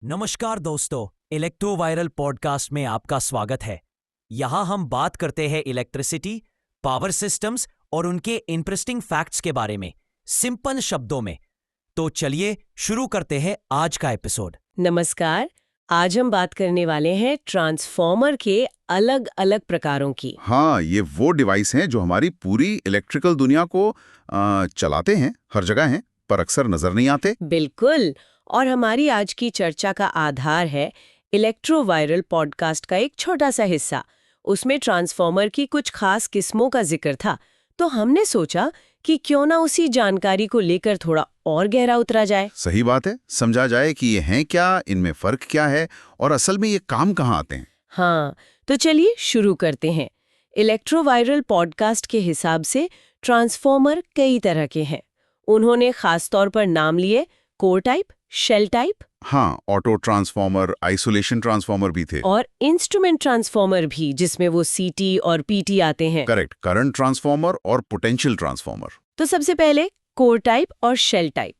नमस्कार दोस्तों, electro viral podcast में आपका स्वागत है। यहाँ हम बात करते हैं इलेक्ट्रिसिटी, पावर सिस्टम्स और उनके इंटरेस्टिंग फैक्ट्स के बारे में, सिंपल शब्दों में। तो चलिए शुरू करते हैं आज का एपिसोड। नमस्कार। आज हम बात करने वाले हैं ट्रांसफॉर्मर के अलग अलग प्रकारों की। हाँ, ये वो डिवाइस हैं जो हमारी पूरी इलेक्ट्रिकल दुनिया को चलाते हैं, हर जगह हैं, पर अक्सर नजर नहीं आते। बिल्कुल। और हमारी आज की चर्चा का आधार है इलेक्ट्रो वायरल पॉडकास्ट का एक छोटा सा हिस्सा। उसमें ट्रांसफॉर्मर की कुछ खास किस्मों का जिक्र था, तो हमने सोचा कि क्यों ना उसी जानकारी को लेकर थोड़ा और गहरा उतरा जाए। सही बात है, समझा जाए कि ये हैं क्या, इनमें फर्क क्या है और असल में ये काम कहाँ आते हैं। हाँ, तो चलिए शुरू करते हैं। इलेक्ट्रो वायरल पॉडकास्ट के हिसाब से ट्रांसफॉर्मर कई तरह के हैं। उन्होंने खास तौर पर नाम लिए कोर टाइप, शेल टाइप, हाँ, ऑटो ट्रांसफॉर्मर, आइसोलेशन ट्रांसफॉर्मर भी थे। और इंस्ट्रूमेंट ट्रांसफॉर्मर भी, जिसमें वो सीटी और पीटी आते हैं। करेक्ट, करंट ट्रांसफॉर्मर और पोटेंशियल ट्रांसफॉर्मर। तो सबसे पहले कोर टाइप और शेल टाइप।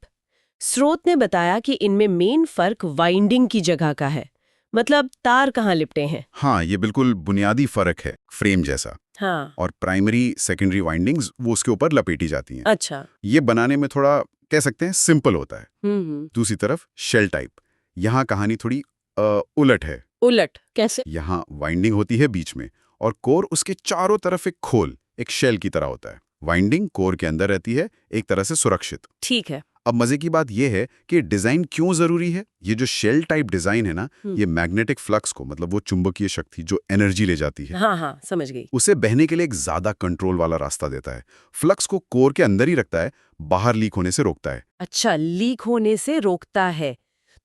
स्रोत ने बताया कि इनमें मेन फर्क वाइंडिंग की जगह का है, मतलब तार कहाँ लिपटे हैं। हाँ, ये बिल्कुल बुनियादी फर्क है, फ्रेम जैसा। हाँ। और प्राइमरी सेकेंडरी वाइंडिंग्स वो उसके ऊपर लपेटी जाती हैं। अच्छा। ये बनाने में थोड़ा कह सकते हैं सिंपल होता है। हम्म। दूसरी तरफ शेल टाइप, यहाँ कहानी थोड़ी उलट है। उलट कैसे? यहाँ वाइंडिंग होती है बीच में और कोर उसके चारों तरफ एक खोल, एक शेल की तरह होता है। वाइंडिंग कोर के अंदर रहती है, एक तरह से सुरक्षित। ठीक है। अब मजे की बात यह है कि डिजाइन क्यों जरूरी है। ये जो शेल टाइप डिजाइन है ना, ये मैग्नेटिक फ्लक्स को, मतलब वो चुंबकीय शक्ति जो एनर्जी ले जाती है, हाँ हाँ, समझ गई। उसे बहने के लिए एक ज्यादा कंट्रोल वाला रास्ता देता है। फ्लक्स को कोर के अंदर ही रखता है, बाहर लीक होने से रोकता है। अच्छा, लीक होने से रोकता है।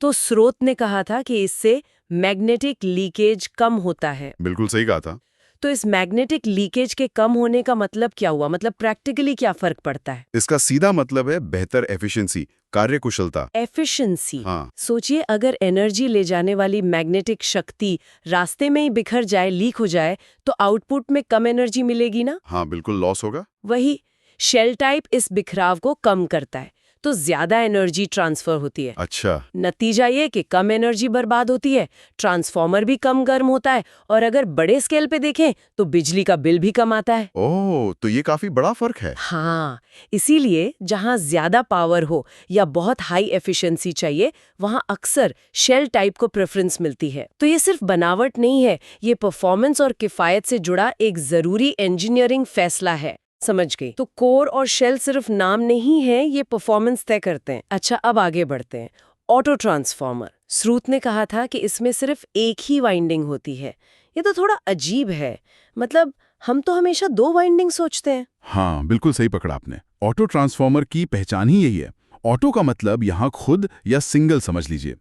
तो स्रोत ने कहा था कि इससे मैग्नेटिक लीकेज कम होता है। बिल्कुल सही कहा था। तो इस मैग्नेटिक लीकेज के कम होने का मतलब क्या हुआ? मतलब प्रैक्टिकली क्या फर्क पड़ता है? इसका सीधा मतलब है बेहतर एफिशिएंसी, कार्यकुशलता। एफिशिएंसी। हाँ। सोचिए, अगर एनर्जी ले जाने वाली मैग्नेटिक शक्ति रास्ते में ही बिखर जाए, लीक हो जाए, तो आउटपुट में कम एनर्जी मिलेगी ना। हाँ, बिल्कुल लॉस होगा। वही शेल टाइप इस बिखराव को कम करता है, तो ज्यादा एनर्जी ट्रांसफर होती है। अच्छा। नतीजा ये कि कम एनर्जी बर्बाद होती है, ट्रांसफॉर्मर भी कम गर्म होता है, और अगर बड़े स्केल पे देखें तो बिजली का बिल भी कम आता है। ओह, तो ये काफी बड़ा फर्क है। हाँ, इसीलिए जहां ज्यादा पावर हो या बहुत हाई एफिशिएंसी चाहिए, वहां अक्सर शेल टाइप को प्रेफरेंस मिलती है। तो ये सिर्फ बनावट नहीं है, ये परफॉर्मेंस और किफायत से जुड़ा एक जरूरी इंजीनियरिंग फैसला है। समझ गई? तो कोर और शेल सिर्फ नाम नहीं है, ये परफॉर्मेंस तय करते हैं। अच्छा, अब आगे बढ़ते हैं। Auto transformer. स्रोत ने कहा था कि इसमें सिर्फ एक ही वाइंडिंग होती है। ये तो थोड़ा अजीब है, मतलब हम तो हमेशा दो वाइंडिंग सोचते हैं। हाँ, बिल्कुल सही पकड़ा आपने। ऑटो ट्रांसफॉर्मर की पहचान ही यही है। ऑटो का मतलब यहाँ खुद या सिंगल समझ लीजिए।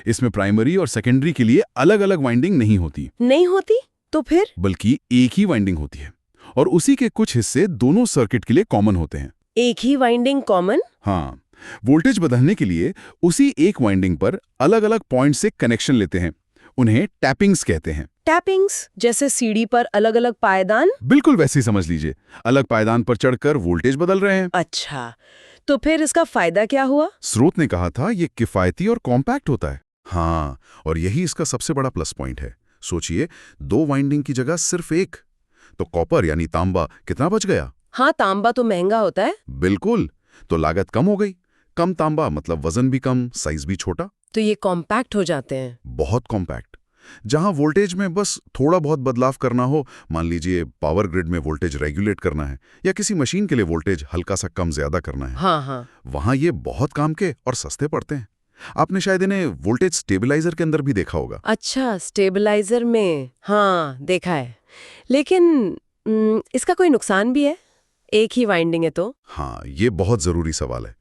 इसमें प्राइमरी और सेकेंडरी के लिए अलग अलग वाइंडिंग नहीं होती। नहीं होती? तो फिर? बल्कि एक ही वाइंडिंग होती है, और उसी के कुछ हिस्से दोनों सर्किट के लिए कॉमन होते हैं। एक ही वाइंडिंग कॉमन? हाँ, वोल्टेज बदलने के लिए उसी एक वाइंडिंग पर अलग अलग पॉइंट से कनेक्शन लेते हैं। उन्हें टैपिंग्स कहते हैं। टैपिंग्स? जैसे सीढ़ी पर अलग अलग पायदान? बिल्कुल वैसे ही समझ लीजिए। अलग पायदान पर चढ़कर वोल्टेज बदल रहे हैं। अच्छा, तो फिर इसका फायदा क्या हुआ? स्रोत ने कहा था ये किफायती और कॉम्पैक्ट होता है। हाँ, और यही इसका सबसे बड़ा प्लस पॉइंट है। सोचिए, दो वाइंडिंग की जगह सिर्फ एक, तो कॉपर यानी तांबा कितना बच गया। हाँ, तांबा तो महंगा होता है। बिल्कुल, तो लागत कम हो गई। कम तांबा मतलब वजन भी कम, साइज भी छोटा। तो ये कॉम्पैक्ट हो जाते हैं। बहुत कॉम्पैक्ट। जहां वोल्टेज में बस थोड़ा बहुत बदलाव करना हो, मान लीजिए पावर ग्रिड में वोल्टेज रेगुलेट करना है या किसी मशीन के लिए वोल्टेज हल्का सा कम ज्यादा करना है, हाँ हाँ, वहां ये बहुत काम के और सस्ते पड़ते हैं। आपने शायद इन्हें वोल्टेज स्टेबलाइजर के अंदर भी देखा होगा। अच्छा, स्टेबलाइजर में, हाँ देखा है। लेकिन इसका कोई नुकसान भी है? एक ही वाइंडिंग है तो? हाँ, ये बहुत जरूरी सवाल है।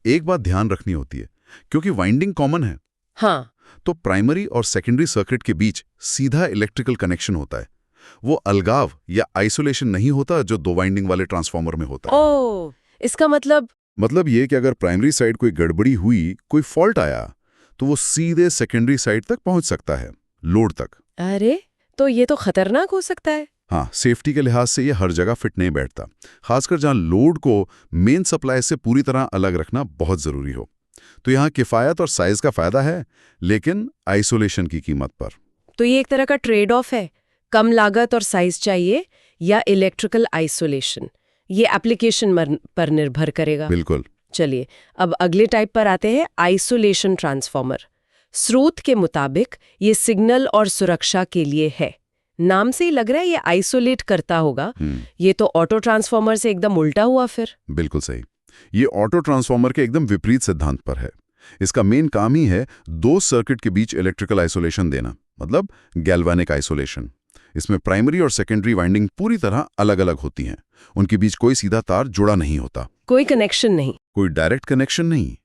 एक बात ध्यान रखनी होती है, क्योंकि वाइंडिंग कॉमन है, हाँ, तो प्राइमरी और सेकेंडरी सर्किट के बीच सीधा इलेक्ट्रिकल कनेक्शन होता है। वो अलगाव या आइसोलेशन नहीं होता जो दो वाइंडिंग वाले ट्रांसफॉर्मर में होता है। ओह, इसका मतलब ये कि अगर प्राइमरी साइड कोई गड़बड़ी हुई, कोई फॉल्ट आया, तो वो सीधे सेकेंडरी साइड तक पहुंच सकता है, लोड तक। अरे, तो ये तो खतरनाक हो सकता है। हाँ, सेफ्टी के लिहाज से ये हर जगह फिट नहीं बैठता, खासकर जहां लोड को मेन सप्लाई से पूरी तरह अलग रखना बहुत जरूरी हो। तो यहाँ किफ़ायत और साइज का फ़ायदा है, लेकिन आइसोलेशन की कीमत पर। तो ये एक तरह का ट्रेड ऑफ है, कम लागत और साइज चाहिए या इलेक्ट्रिकल आइसोलेशन, ये एप्लीकेशन पर निर्भर करेगा। बिल्कुल। चलिए अब अगले टाइप पर आते हैं, आइसोलेशन ट्रांसफॉर्मर। स्रोत के मुताबिक ये सिग्नल और सुरक्षा के लिए है। नाम से ही लग रहा है ये आइसोलेट करता होगा। ये तो ऑटो ट्रांसफॉर्मर से एकदम उल्टा हुआ फिर। बिल्कुल सही। ये ऑटो ट्रांसफॉर्मर के एकदम विपरीत सिद्धांत पर है। इसका मेन काम ही है दो सर्किट के बीच इलेक्ट्रिकल आइसोलेशन देना, मतलब गैल्वेनिक आइसोलेशन। इसमें प्राइमरी और सेकेंडरी वाइंडिंग पूरी तरह अलग अलग होती हैं। उनके बीच कोई सीधा तार जुड़ा नहीं होता, कोई कनेक्शन नहीं, कोई डायरेक्ट कनेक्शन नहीं।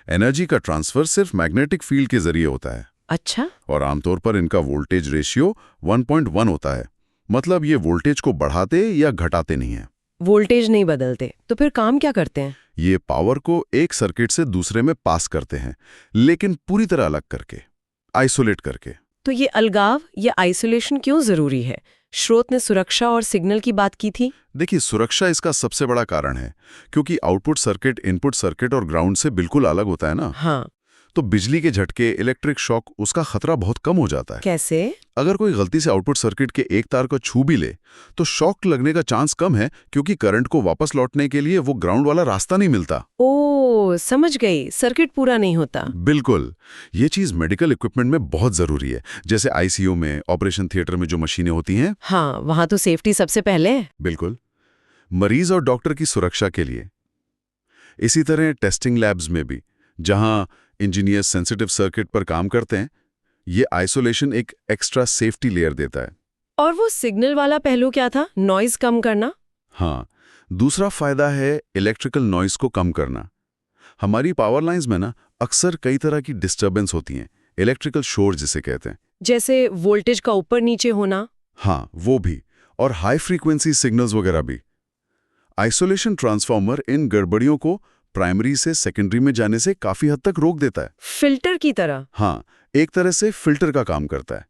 एनर्जी का ट्रांसफर सिर्फ मैग्नेटिक फील्ड के जरिए होता है। अच्छा। और आमतौर पर इनका वोल्टेज रेशियो 1.1 होता है, मतलब ये वोल्टेज को बढ़ाते या घटाते नहीं है। वोल्टेज नहीं बदलते, तो फिर काम क्या करते हैं? ये पावर को एक सर्किट से दूसरे में पास करते हैं, लेकिन पूरी तरह अलग करके, आइसोलेट करके। तो ये अलगाव या आइसोलेशन क्यों जरूरी है? स्रोत ने सुरक्षा और सिग्नल की बात की थी। देखिए, सुरक्षा इसका सबसे बड़ा कारण है, क्योंकि आउटपुट सर्किट इनपुट सर्किट और ग्राउंड से बिल्कुल अलग होता है ना। हाँ। तो बिजली के झटके, इलेक्ट्रिक शॉक, उसका खतरा बहुत कम हो जाता है। कैसे? अगर कोई गलती से आउटपुट सर्किट के एक तार को छू भी ले तो शॉक लगने का चांस कम है, क्योंकि करंट को वापस लौटने के लिए वो ग्राउंड वाला रास्ता नहीं मिलता। ओ, समझ गई, सर्किट पूरा नहीं होता। बिल्कुल। ये चीज मेडिकल इक्विपमेंट में बहुत जरूरी है, जैसे आईसीयू में, ऑपरेशन थिएटर में जो मशीनें होती हैं। हाँ, वहां तो सेफ्टी सबसे पहले है। बिल्कुल, मरीज और डॉक्टर की सुरक्षा के लिए। इसी तरह टेस्टिंग लैब्स में भी, जहां इंजीनियर सेंसिटिव सर्किट पर काम करते हैं, ये आइसोलेशन एक एक्स्ट्रा सेफ्टी लेयर देता है। और वो सिग्नल वाला पहलू क्या था? नॉइज कम करना। हाँ, दूसरा फायदा है इलेक्ट्रिकल नॉइज को कम करना। हमारी पावर लाइंस में ना अक्सर कई तरह की डिस्टर्बेंस होती हैं, इलेक्ट्रिकल शोर जिसे कहते हैं। जैसे वोल्टेज का ऊपर नीचे होना। हाँ, वो भी, और हाई फ्रीक्वेंसी सिग्नल्स वगैरह भी। आइसोलेशन ट्रांसफॉर्मर इन गड़बड़ियों को प्राइमरी से सेकेंडरी में जाने से काफी हद तक रोक देता है। फिल्टर की तरह। हाँ, एक तरह से फिल्टर का काम करता है।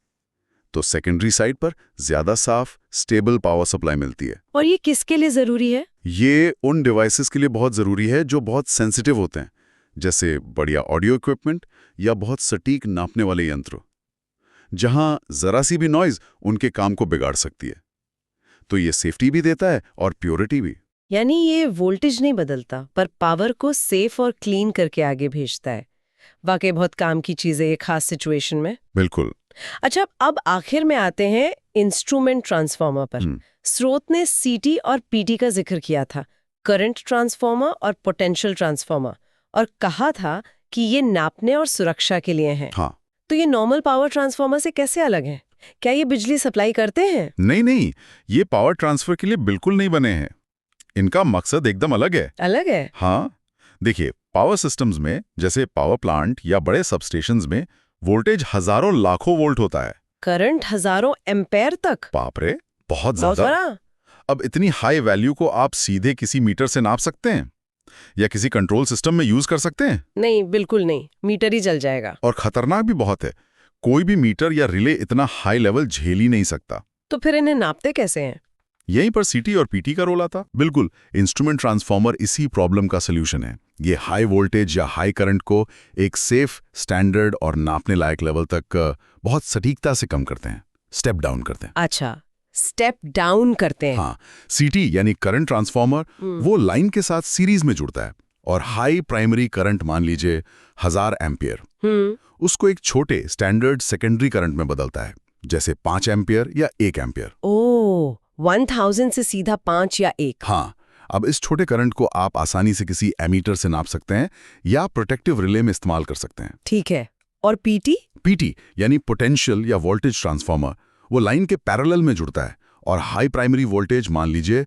तो सेकेंडरी साइड पर ज्यादा साफ, स्टेबल पावर सप्लाई मिलती है। और ये किसके लिए जरूरी है? ये उन डिवाइसेस के लिए बहुत जरूरी है जो बहुत सेंसिटिव होते हैं, जैसे बढ़िया ऑडियो इक्विपमेंट या बहुत सटीक नापने वाले यंत्र, जहां जरा सी भी नॉइज उनके काम को बिगाड़ सकती है। तो ये सेफ्टी भी देता है और प्योरिटी भी। यानी ये वोल्टेज नहीं बदलता, पर पावर को सेफ और क्लीन करके आगे भेजता है। वाकई बहुत काम की चीज है ये, खास सिचुएशन में। बिल्कुल। अच्छा, अब आखिर में आते हैं इंस्ट्रूमेंट ट्रांसफार्मर पर। स्रोत ने सीटी और पीटी का जिक्र किया था, करंट ट्रांसफार्मर और पोटेंशियल ट्रांसफार्मर, और कहा था कि ये नापने और सुरक्षा के लिए हैं। हाँ। तो ये नॉर्मल पावर ट्रांसफार्मर से कैसे अलग हैं? क्या ये बिजली सप्लाई करते हैं? नहीं, ये पावर ट्रांसफर के लिए बिल्कुल नहीं बने हैं। इनका मकसद एकदम अलग है। अलग है? हाँ, देखिए, पावर सिस्टम्स में, जैसे पावर प्लांट या बड़े सबस्टेशंस में, वोल्टेज हजारों लाखों वोल्ट होता है। करंट हजारों एम्पेयर तक? बाप रे, बहुत बहुत ज्यादा। बड़ा। अब इतनी हाई वैल्यू को आप सीधे किसी मीटर से नाप सकते हैं या किसी कंट्रोल सिस्टम में यूज कर सकते हैं? नहीं, बिल्कुल नहीं, मीटर ही जल जाएगा। और खतरनाक भी बहुत है। कोई भी मीटर या रिले इतना हाई लेवल झेल ही नहीं सकता। तो फिर इन्हें नापते कैसे हैं? यहीं पर सीटी और पीटी का रोल आता। बिल्कुल, इंस्ट्रूमेंट ट्रांसफॉर्मर इसी प्रॉब्लम का सलूशन है। ये हाई वोल्टेज या हाई करंट को एक सेफ, स्टैंडर्ड और नापने लायक लेवल तक बहुत सटीकता से कम करते हैं, स्टेप डाउन करते हैं। अच्छा, स्टेप डाउन करते हैं। हाँ, सीटी यानी करंट ट्रांसफॉर्मर वो लाइन के साथ सीरीज में जुड़ता है और हाई प्राइमरी करंट, मान लीजिए 1000 एम्पियर, उसको एक छोटे स्टैंडर्ड सेकेंडरी करंट में बदलता है, जैसे 5 एम्पियर या 1 एम्पियर। ओह, 1000 से सीधा 5 या 1। हाँ, अब इस छोटे करंट को आप आसानी से किसी एमीटर से नाप सकते हैं या प्रोटेक्टिव रिले में इस्तेमाल कर सकते हैं। ठीक है। और पीटी? पीटी यानी पोटेंशियल या वोल्टेज ट्रांसफॉर्मर, वो लाइन के पैरेलल में जुड़ता है और हाई प्राइमरी वोल्टेज, मान लीजिए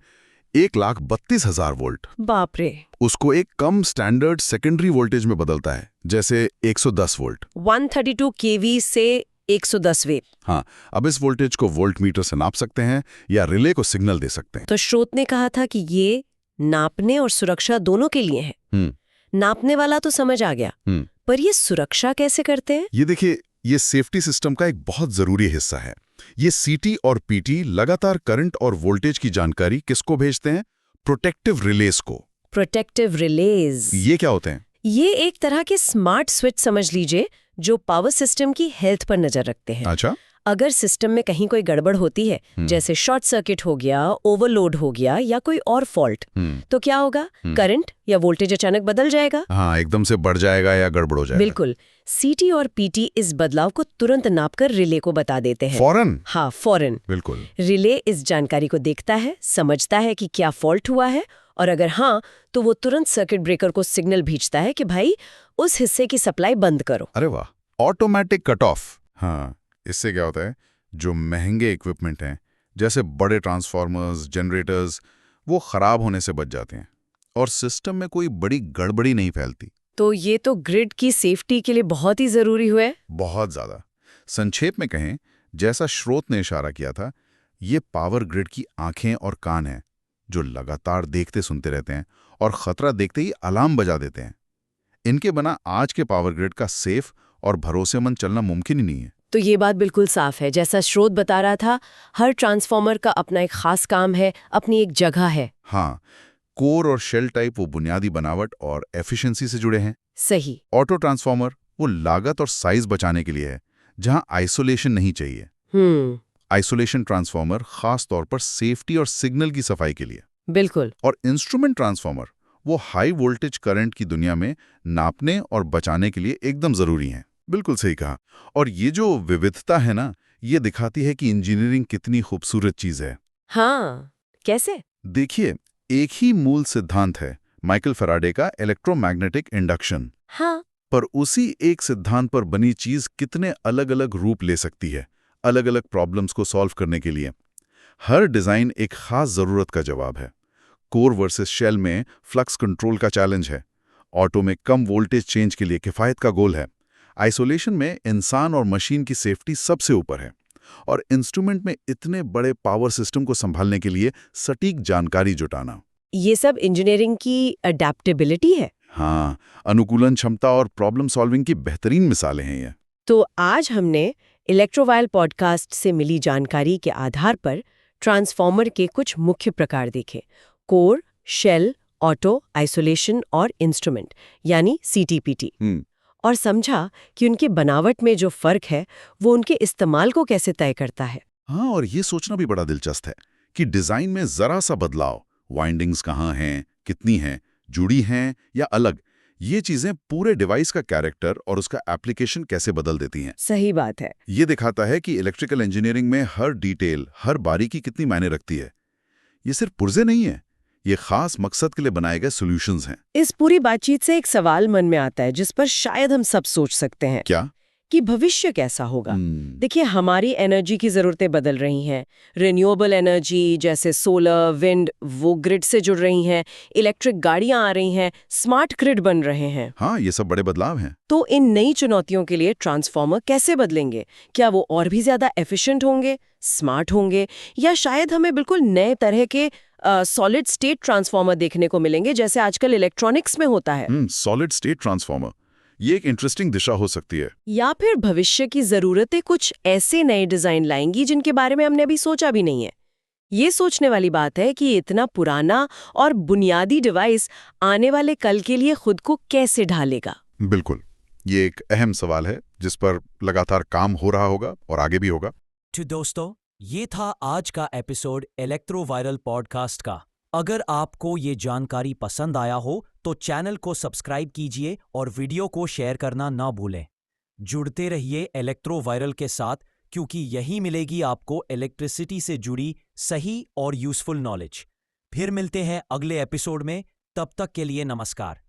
1,32,000 वोल्ट, बाप रे, उसको एक कम स्टैंडर्ड सेकेंडरी वोल्टेज में बदलता है, जैसे 110 वोल्ट। 132 केवी से 110 वेव। हाँ, अब इस वोल्टेज को वोल्ट मीटर से नाप सकते हैं या रिले को सिग्नल दे सकते हैं। तो स्रोत ने कहा था कि ये नापने और सुरक्षा दोनों के लिए है। नापने वाला तो समझ आ गया, पर ये सुरक्षा कैसे करते हैं? ये देखिए, ये सेफ्टी सिस्टम का एक बहुत जरूरी हिस्सा है। ये सीटी और पीटी लगातार करंट और वोल्टेज की जानकारी किसको भेजते हैं? प्रोटेक्टिव रिलेज को। Protective release? ये क्या होते हैं? ये एक तरह के स्मार्ट स्विच समझ लीजिए जो पावर सिस्टम की हेल्थ पर नजर रखते हैं। अच्छा। अगर सिस्टम में कहीं कोई गड़बड़ होती है, जैसे शॉर्ट सर्किट हो गया, ओवरलोड हो गया या कोई और फॉल्ट, तो क्या होगा? करंट या वोल्टेज अचानक बदल जाएगा। हाँ, एकदम से बढ़ जाएगा या गड़बड़ हो जाएगा। बिल्कुल। सीटी और पीटी इस बदलाव को तुरंत नापकर रिले को बता देते हैं। फौरन? हाँ, फौरन। बिल्कुल। रिले इस जानकारी को देखता है, समझता है कि क्या फॉल्ट हुआ है, और अगर हाँ, तो वो तुरंत सर्किट ब्रेकर को सिग्नल भेजता है कि भाई उस हिस्से की सप्लाई बंद करो। अरे वाह, ऑटोमेटिक कट ऑफ। हाँ, इससे क्या होता है, जो महंगे इक्विपमेंट हैं जैसे बड़े ट्रांसफार्मर्स, जनरेटर्स, वो खराब होने से बच जाते हैं और सिस्टम में कोई बड़ी गड़बड़ी नहीं फैलती। तो ये तो ग्रिड की सेफ्टी के लिए बहुत ही जरूरी हुआ है। बहुत ज्यादा। संक्षेप में कहें, जैसा स्रोत ने इशारा किया था, ये पावर ग्रिड की आंखें और कान हैं जो लगातार देखते सुनते रहते हैं और खतरा देखते ही अलार्म बजा देते हैं। इनके बिना आज के पावर ग्रिड का सेफ और भरोसेमंद चलना मुमकिन ही नहीं है। तो ये बात बिल्कुल साफ है, जैसा स्रोत बता रहा था, हर ट्रांसफार्मर का अपना एक खास काम है, अपनी एक जगह है। हाँ, कोर और शेल टाइप वो बुनियादी बनावट और एफिशिएंसी से जुड़े हैं। सही। ऑटो ट्रांसफार्मर वो लागत और साइज बचाने के लिए है, जहां आइसोलेशन नहीं चाहिए। आइसोलेशन ट्रांसफार्मर खास तौर पर सेफ्टी और सिग्नल की सफाई के लिए। बिल्कुल। और इंस्ट्रूमेंट ट्रांसफार्मर वो हाई वोल्टेज करंट की दुनिया में नापने और बचाने के लिए एकदम जरूरी हैं। बिल्कुल सही कहा। और ये जो विविधता है ना, ये दिखाती है कि इंजीनियरिंग कितनी खूबसूरत चीज है। हाँ, कैसे? देखिए, एक ही मूल सिद्धांत है माइकल फैराडे का इलेक्ट्रोमैग्नेटिक इंडक्शन। हाँ। पर उसी एक सिद्धांत पर बनी चीज कितने अलग अलग रूप ले सकती है, अलग अलग प्रॉब्लम्स को सॉल्व करने के लिए। हर डिजाइन एक खास जरूरत का जवाब है। कोर वर्सेस शेल में फ्लक्स कंट्रोल का चैलेंज है। ऑटो में कम वोल्टेज चेंज के लिए किफायत का गोल है। आइसोलेशन में इंसान और मशीन की सेफ्टी सबसे ऊपर है। और इंस्ट्रूमेंट में इतने बड़े पावर सिस्टम को संभालने के लिए सटीक जानकारी जुटाना। ये सब इंजीनियरिंग की अडेप्टेबिलिटी है। हाँ, अनुकूलन क्षमता और प्रॉब्लम सॉल्विंग की बेहतरीन मिसालें हैं ये। तो आज हमने इलेक्ट्रोवाइल पॉडकास्ट से मिली जानकारी के आधार पर ट्रांसफार्मर के कुछ मुख्य प्रकार देखे: कोर, शेल, ऑटो, आइसोलेशन और इंस्ट्रूमेंट, यानी सीटीपीटी। और समझा कि उनकी बनावट में जो फर्क है वो उनके इस्तेमाल को कैसे तय करता है। हाँ, और ये सोचना भी बड़ा दिलचस्प है कि डिजाइन में जरा सा बदलाव, वाइंडिंग्स कहाँ हैं, कितनी हैं, जुड़ी हैं या अलग, ये चीजें पूरे डिवाइस का कैरेक्टर और उसका एप्लीकेशन कैसे बदल देती हैं। सही बात है। ये दिखाता है कि इलेक्ट्रिकल इंजीनियरिंग में हर डिटेल, हर बारीकी कितनी मायने रखती है। ये सिर्फ पुर्जे नहीं है, ये खास मकसद के लिए बनाए गए सॉल्यूशंस हैं। इस पूरी बातचीत से एक सवाल मन में आता है जिस पर शायद हम सब सोच सकते हैं। क्या? कि भविष्य कैसा होगा। देखिए, हमारी एनर्जी की जरूरतें बदल रही हैं। रिन्यूएबल एनर्जी जैसे सोलर, विंड, वो ग्रिड से जुड़ रही हैं। इलेक्ट्रिक गाड़ियां आ रही हैं, स्मार्ट ग्रिड बन रहे हैं। हाँ, ये सब बड़े बदलाव हैं। तो इन नई चुनौतियों के लिए ट्रांसफार्मर कैसे बदलेंगे? क्या वो और भी ज्यादा एफिशिएंट होंगे, स्मार्ट होंगे, या शायद हमें बिल्कुल नए तरह के सॉलिड स्टेट ट्रांसफार्मर देखने को मिलेंगे जैसे आजकल इलेक्ट्रॉनिक्स में होता है? सॉलिड स्टेट ट्रांसफार्मर, ये एक इंटरेस्टिंग दिशा हो सकती है। या फिर भविष्य की जरूरतें कुछ ऐसे नए डिजाइन लाएंगी जिनके बारे में हमने अभी सोचा भी नहीं है। ये सोचने वाली बात है कि इतना पुराना और बुनियादी डिवाइस आने वाले कल के लिए खुद को कैसे ढालेगा। बिल्कुल, ये एक अहम सवाल है जिस पर लगातार काम हो रहा होगा और आगे भी होगा। तो दोस्तों, ये था आज का एपिसोड इलेक्ट्रोवायरल पॉडकास्ट का। अगर आपको ये जानकारी पसंद आया हो तो चैनल को सब्सक्राइब कीजिए और वीडियो को शेयर करना ना भूलें। जुड़ते रहिए इलेक्ट्रोवायरल के साथ, क्योंकि यही मिलेगी आपको इलेक्ट्रिसिटी से जुड़ी सही और यूजफुल नॉलेज। फिर मिलते हैं अगले एपिसोड में, तब तक के लिए नमस्कार।